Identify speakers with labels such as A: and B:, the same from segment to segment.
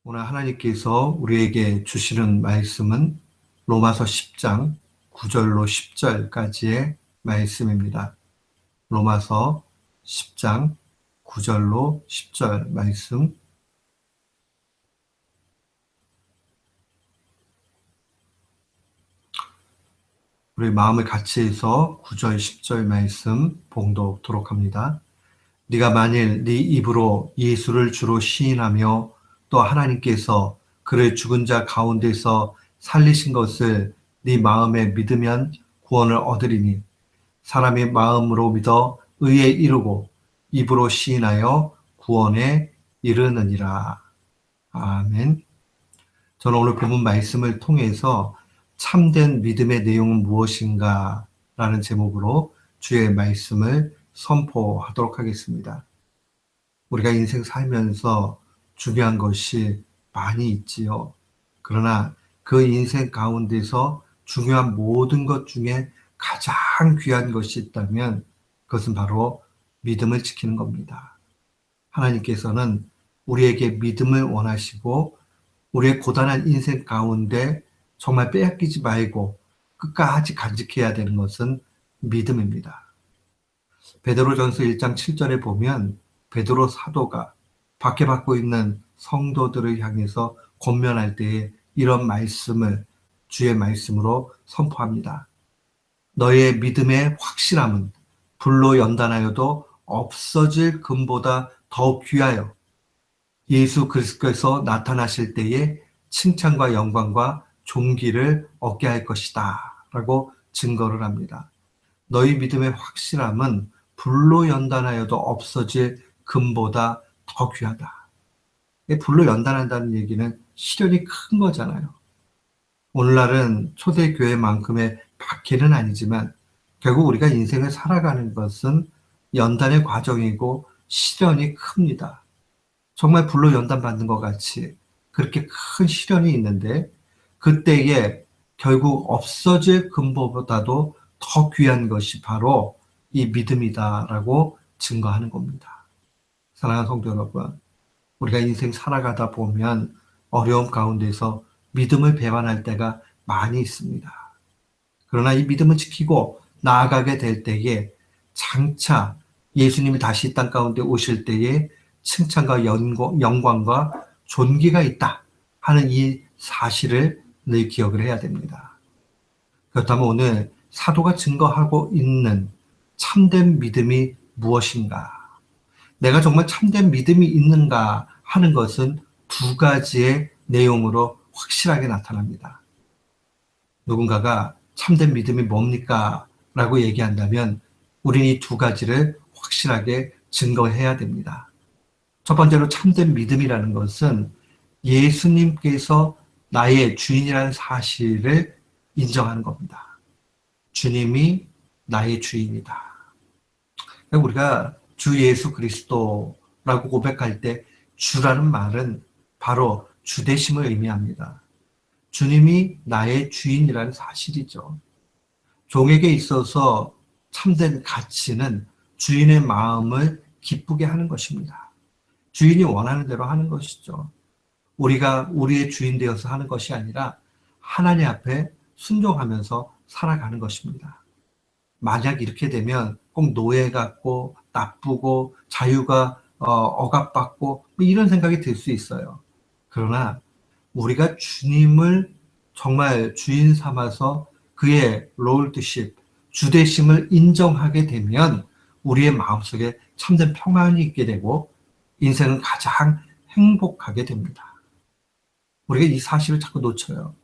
A: 오늘 하나님께서 우리에게 주시는 말씀은 로마서 10장 9절로 10절까지의 말씀입니다. 로마서 10장 9절로 10절 말씀. 우리 마음을 같이 해서 9절 10절 말씀 봉독토록 합니다. 네가 만일 네 입으로 예수를 주로 시인하며 또 하나님께서 그를 죽은 자 가운데서 살리신 것을 네 마음에 믿으면 구원을 얻으리니 사람이 마음으로 믿어 의에 이르고 입으로 시인하여 구원에 이르느니라. 아멘. 저는 오늘 본문 말씀을 통해서 참된 믿음의 내용은 무엇인가 라는 제목으로 주의 말씀을 선포하도록 하겠습니다. 우리가 인생 살면서 중요한 것이 많이 있지요. 그러나 그 인생 가운데서 중요한 모든 것 중에 가장 귀한 것이 있다면 그것은 바로 믿음을 지키는 겁니다. 하나님께서는 우리에게 믿음을 원하시고 우리의 고단한 인생 가운데 정말 빼앗기지 말고 끝까지 간직해야 되는 것은 믿음입니다. 베드로전서 1장 7절에 보면 베드로 사도가 박해받고 있는 성도들을 향해서 권면할 때에 이런 말씀을 주의 말씀으로 선포합니다. 너의 믿음의 확실함은 불로 연단하여도 없어질 금보다 더 귀하여 예수 그리스도께서 나타나실 때에 칭찬과 영광과 존귀를 얻게 할 것이다 라고 증거를 합니다. 너희 믿음의 확실함은 불로 연단하여도 없어질 금보다 더 귀하다. 불로 연단한다는 얘기는 시련이 큰 거잖아요. 오늘날은 초대교회만큼의 박해는 아니지만 결국 우리가 인생을 살아가는 것은 연단의 과정이고 시련이 큽니다. 정말 불로 연단받는 것 같이 그렇게 큰 시련이 있는데 그때에 결국 없어질 금보다도 더 귀한 것이 바로 이 믿음이다라고 증거하는 겁니다. 사랑하는 성도 여러분, 우리가 인생 살아가다 보면 어려움 가운데서 믿음을 배반할 때가 많이 있습니다. 그러나 이 믿음을 지키고 나아가게 될 때에 장차 예수님이 다시 이 땅 가운데 오실 때에 칭찬과 영광과 존귀가 있다 하는 이 사실을 늘 기억을 해야 됩니다. 그렇다면 오늘 사도가 증거하고 있는 참된 믿음이 무엇인가? 내가 정말 참된 믿음이 있는가 하는 것은 두 가지의 내용으로 확실하게 나타납니다. 누군가가 참된 믿음이 뭡니까? 라고 얘기한다면 우리는 이 두 가지를 확실하게 증거해야 됩니다. 첫 번째로 참된 믿음이라는 것은 예수님께서 나의 주인이라는 사실을 인정하는 겁니다. 주님이 나의 주인이다. 우리가 주 예수 그리스도라고 고백할 때 주라는 말은 바로 주되심을 의미합니다. 주님이 나의 주인이라는 사실이죠. 종에게 있어서 참된 가치는 주인의 마음을 기쁘게 하는 것입니다. 주인이 원하는 대로 하는 것이죠. 우리가 우리의 주인 되어서 하는 것이 아니라 하나님 앞에 순종하면서 살아가는 것입니다. 만약 이렇게 되면 꼭 노예 같고 나쁘고 자유가 억압받고 이런 생각이 들 수 있어요. 그러나 우리가 주님을 정말 주인 삼아서 그의 롤드십, 주대심을 인정하게 되면 우리의 마음속에 참된 평안이 있게 되고 인생은 가장 행복하게 됩니다. 우리가 이 사실을 자꾸 놓쳐요.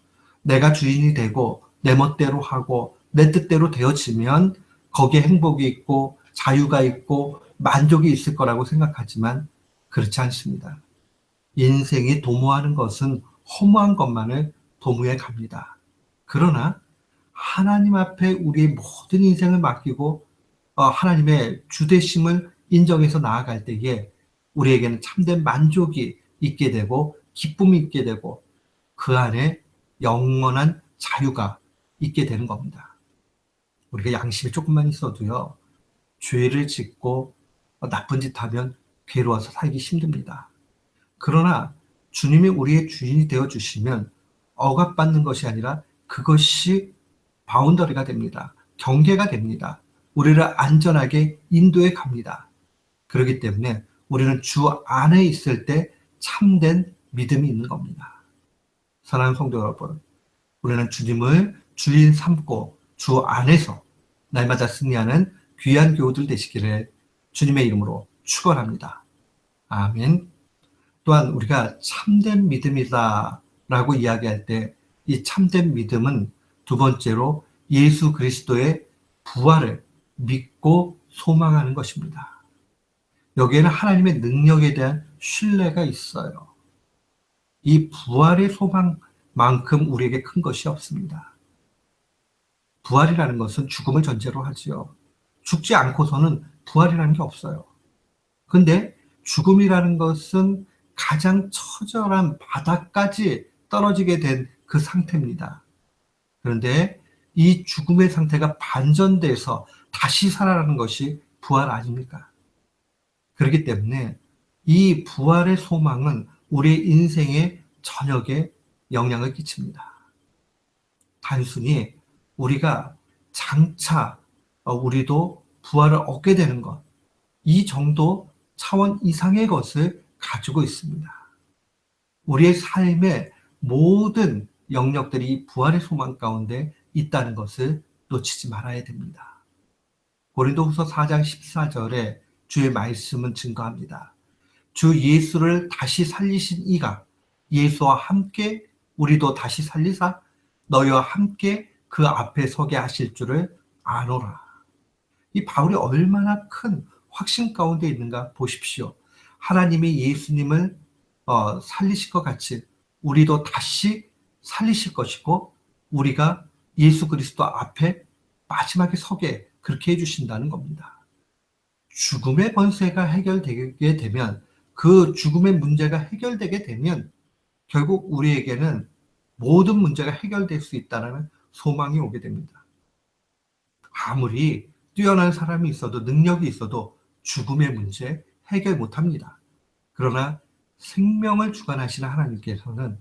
A: 내가 주인이 되고 내 멋대로 하고 내 뜻대로 되어지면 거기에 행복이 있고 자유가 있고 만족이 있을 거라고 생각하지만 그렇지 않습니다. 인생이 도모하는 것은 허무한 것만을 도모해 갑니다. 그러나 하나님 앞에 우리의 모든 인생을 맡기고 하나님의 주되심을 인정해서 나아갈 때에 우리에게는 참된 만족이 있게 되고 기쁨이 있게 되고 그 안에 영원한 자유가 있게 되는 겁니다. 우리가 양심이 조금만 있어도요, 죄를 짓고 나쁜 짓 하면 괴로워서 살기 힘듭니다. 그러나 주님이 우리의 주인이 되어주시면 억압받는 것이 아니라 그것이 바운더리가 됩니다. 경계가 됩니다. 우리를 안전하게 인도해 갑니다. 그렇기 때문에 우리는 주 안에 있을 때 참된 믿음이 있는 겁니다. 사랑하는 성도 여러분, 우리는 주님을 주인 삼고 주 안에서 날마다 승리하는 귀한 교우들 되시기를 주님의 이름으로 축원합니다. 아멘. 또한 우리가 참된 믿음이다 라고 이야기할 때 이 참된 믿음은 두 번째로 예수 그리스도의 부활을 믿고 소망하는 것입니다. 여기에는 하나님의 능력에 대한 신뢰가 있어요. 이 부활의 소망만큼 우리에게 큰 것이 없습니다. 부활이라는 것은 죽음을 전제로 하지요. 죽지 않고서는 부활이라는 게 없어요. 근데 죽음이라는 것은 가장 처절한 바닥까지 떨어지게 된 그 상태입니다. 그런데 이 죽음의 상태가 반전돼서 다시 살아나는 것이 부활 아닙니까? 그렇기 때문에 이 부활의 소망은 우리의 인생의 전역에 영향을 끼칩니다. 단순히 우리가 장차 우리도 부활을 얻게 되는 것, 이 정도 차원 이상의 것을 가지고 있습니다. 우리의 삶의 모든 영역들이 부활의 소망 가운데 있다는 것을 놓치지 말아야 됩니다. 고린도후서 4장 14절에 주의 말씀은 증거합니다. 주 예수를 다시 살리신 이가 예수와 함께 우리도 다시 살리사 너희와 함께 그 앞에 서게 하실 줄을 아노라. 이 바울이 얼마나 큰 확신 가운데 있는가 보십시오. 하나님이 예수님을 살리실 것 같이 우리도 다시 살리실 것이고 우리가 예수 그리스도 앞에 마지막에 서게 그렇게 해주신다는 겁니다. 죽음의 권세가 해결되게 되면 그 죽음의 문제가 해결되게 되면 결국 우리에게는 모든 문제가 해결될 수 있다는 소망이 오게 됩니다. 아무리 뛰어난 사람이 있어도 능력이 있어도 죽음의 문제 해결 못합니다. 그러나 생명을 주관하시는 하나님께서는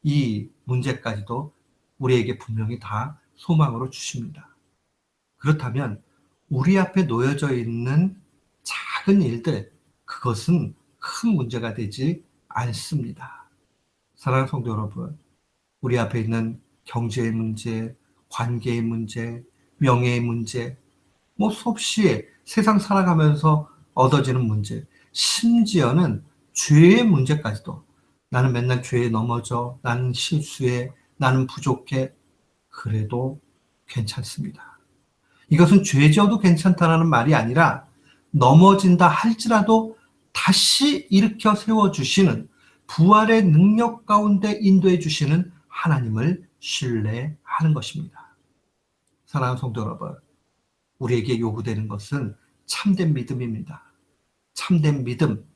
A: 이 문제까지도 우리에게 분명히 다 소망으로 주십니다. 그렇다면 우리 앞에 놓여져 있는 작은 일들, 그것은 큰 문제가 되지 않습니다. 사랑하는 성도 여러분, 우리 앞에 있는 경제의 문제, 관계의 문제, 명예의 문제, 수없이 세상 살아가면서 얻어지는 문제, 심지어는 죄의 문제까지도 나는 맨날 죄에 넘어져, 나는 실수해, 나는 부족해, 그래도 괜찮습니다. 이것은 죄 지어도 괜찮다라는 말이 아니라 넘어진다 할지라도 다시 일으켜 세워주시는 부활의 능력 가운데 인도해 주시는 하나님을 신뢰하는 것입니다. 사랑하는 성도 여러분, 우리에게 요구되는 것은 참된 믿음입니다. 참된 믿음,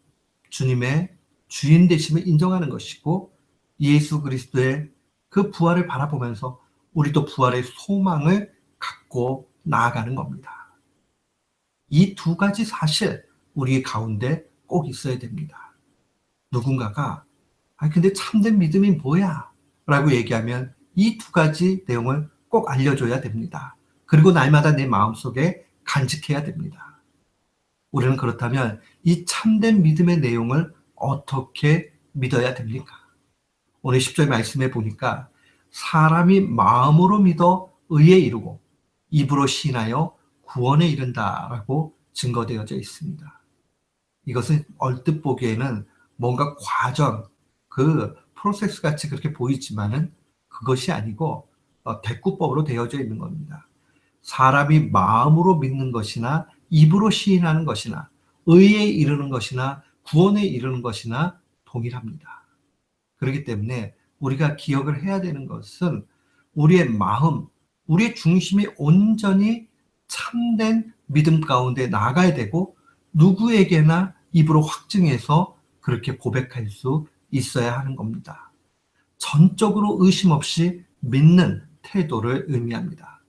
A: 주님의 주인 되심을 인정하는 것이고 예수 그리스도의 그 부활을 바라보면서 우리도 부활의 소망을 갖고 나아가는 겁니다. 이 두 가지 사실 우리 가운데 꼭 있어야 됩니다. 누군가가 근데 참된 믿음이 뭐야? 라고 얘기하면 이 두 가지 내용을 꼭 알려줘야 됩니다. 그리고 날마다 내 마음속에 간직해야 됩니다. 우리는 그렇다면 이 참된 믿음의 내용을 어떻게 믿어야 됩니까? 오늘 10절 말씀에 보니까 사람이 마음으로 믿어 의에 이르고 입으로 시인하여 구원에 이른다라고 증거되어져 있습니다. 이것은 얼뜻 보기에는 뭔가 과정, 그 프로세스 같이 그렇게 보이지만은 그것이 아니고 대꾸법으로 되어져 있는 겁니다. 사람이 마음으로 믿는 것이나 입으로 시인하는 것이나 의에 이르는 것이나 구원에 이르는 것이나 동일합니다. 그렇기 때문에 우리가 기억을 해야 되는 것은 우리의 마음, 우리의 중심이 온전히 참된 믿음 가운데 나가야 되고 누구에게나 입으로 확증해서 그렇게 고백할 수 있어야 하는 겁니다. 전적으로 의심 없이 믿는 태도를 의미합니다.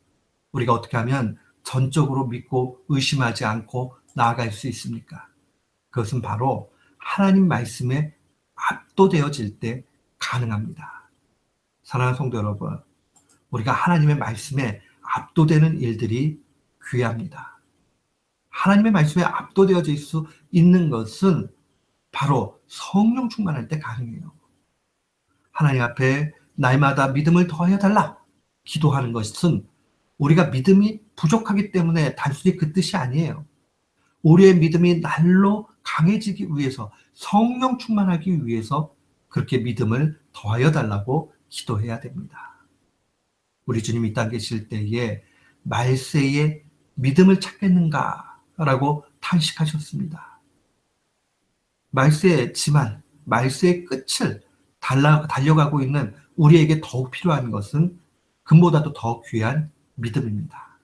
A: 우리가 어떻게 하면 전적으로 믿고 의심하지 않고 나아갈 수 있습니까? 그것은 바로 하나님 말씀에 압도되어질 때 가능합니다. 사랑하는 성도 여러분, 우리가 하나님의 말씀에 압도되는 일들이 귀합니다. 하나님의 말씀에 압도되어질 수 있는 것은 바로 성령 충만할 때 가능해요. 하나님 앞에 날마다 믿음을 더하여 달라 기도하는 것은 우리가 믿음이 부족하기 때문에 단순히 그 뜻이 아니에요. 우리의 믿음이 날로 강해지기 위해서, 성령 충만하기 위해서 그렇게 믿음을 더하여 달라고 기도해야 됩니다. 우리 주님이 이 땅에 계실 때에 말세에 믿음을 찾겠는가라고 탄식하셨습니다. 말세지만 말세의 끝을 달려가고 있는 우리에게 더욱 필요한 것은 금보다도 더 귀한 믿음입니다.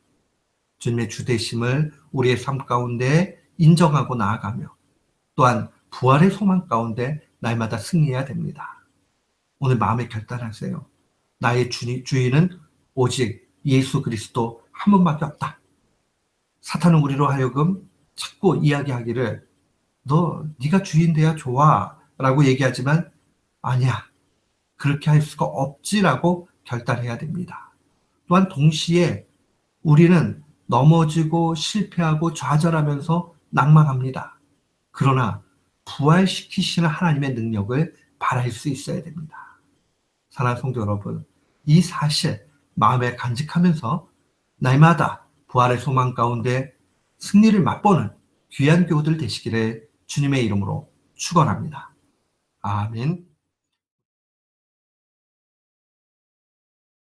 A: 주님의 주되심을 우리의 삶 가운데 인정하고 나아가며 또한 부활의 소망 가운데 날마다 승리해야 됩니다. 오늘 마음에 결단하세요. 나의 주인은 오직 예수 그리스도 한 분밖에 없다. 사탄은 우리로 하여금 자꾸 이야기하기를 네가 주인 돼야 좋아 라고 얘기하지만 아니야. 그렇게 할 수가 없지라고 결단해야 됩니다. 또한 동시에 우리는 넘어지고 실패하고 좌절하면서 낙망합니다. 그러나 부활시키시는 하나님의 능력을 바랄 수 있어야 됩니다. 사랑하는 성도 여러분, 이 사실 마음에 간직하면서 날마다 부활의 소망 가운데 승리를 맛보는 귀한 교우들 되시기를 주님의 이름으로 축원합니다. 아멘.